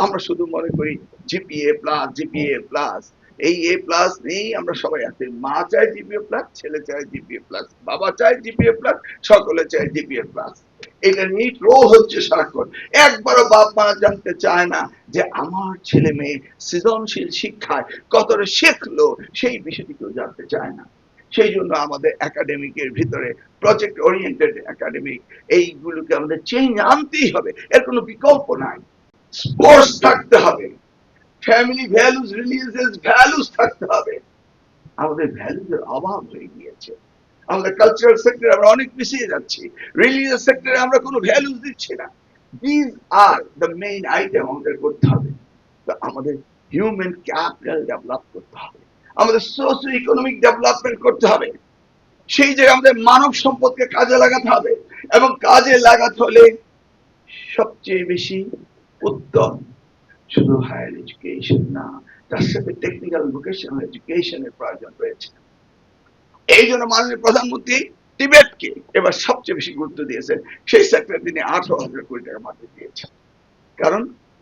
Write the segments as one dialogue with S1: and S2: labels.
S1: আমরা শুধু মনে করি জিপিএ প্লাস এই A+ নিয়েই আমরা সবাই আছি। মা চায় জিপিএ+, ছেলে চায় জিপিএ+, বাবা চায় জিপিএ+, সকলে চায় জিপিএ+। এটা নিয়ে ট্রোল হচ্ছে সারাক্ষণ। একবারও বাপ মা জানতে চায় না যে আমার ছেলে মেয়ে সৃজনশীল শিক্ষায় কতটা শিখলো, সেই বিষয়টি কেউ জানতে চায় না। সেই জন্য আমাদের একাডেমিকের ভিতরে প্রজেক্ট ওরিয়েন্টেড একাডেমিক এইগুলোকে আমাদের চেঞ্জ আনতেই হবে, এর কোনো বিকল্প নাই। স্পোর্টস থাকতে হবে, ফ্যামিলি ভ্যালুস, রিলিজিয়াস ভ্যালুস থাকতে হবে। আমাদের ভ্যালুসের অভাব হয়ে গিয়েছে। আমাদের কালচারাল সেক্টরে আমরা অনেক পিছিয়ে যাচ্ছি, রিলিজিয়াস সেক্টরে আমরা কোনো ভ্যালুস দিচ্ছি না। This are the main item আমাদের করতে হবে। তো আমাদের হিউম্যান ক্যাপিটাল ডেভেলপ করতে হবে, আমাদের সোশিও ইকোনমিক ডেভেলপমেন্ট করতে হবে। সেই জায়গায় আমাদের মানব সম্পদকে কাজে লাগাতে হবে, এবং কাজে লাগাতে হলে সবচেয়ে বেশি উত্তম শুধু হায়ার এডুকেশন না, তার সাথে টেকনিক্যাল ভোকেশনাল এডুকেশনের প্রয়োজন রয়েছে। এই জন্য মাননীয় প্রধানমন্ত্রী টিবেটকে এবার সবচেয়ে বেশি গুরুত্ব দিয়েছেন। সেই সেক্টরে তিনি 18,000 কোটি টাকা বাজেট দিয়েছেন। কারণ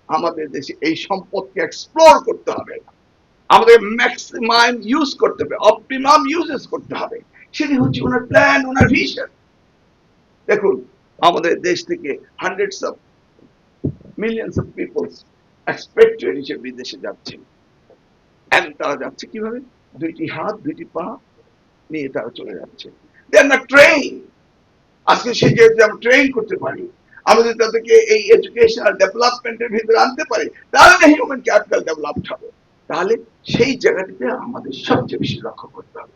S1: আমাদের দেশে এই সম্পদকে এক্সপ্লোর করতে হবে, আমাদের ম্যাক্সিমাম ইউজ করতে হবে, অপটিমাম ইউজেস করতে হবে। সেটি হচ্ছে ওনার প্ল্যান, ওনার ভিশন। দেখুন, আমাদের দেশ থেকে hundreds of millions of peoples expected হিসেবে বিদেশে যাচ্ছে। তারা যাচ্ছে কিভাবে? দুইটি হাত দুইটি পা নিয়ে তারা চলে যাচ্ছে। দে আর নট ট্রেইন। আজকে সেই যে আমরা ট্রেন করতে পারি, আমরা যদি তাদেরকে এই এডুকেশনাল ডেভেলপমেন্টের ভিতরে আনতে পারি, তাহলে হিউম্যান ক্যাপিটাল ডেভেলপড হবে। তাহলে সেই জায়গাটিতে আমাদের সবচেয়ে বেশি লক্ষ্য করতে হবে।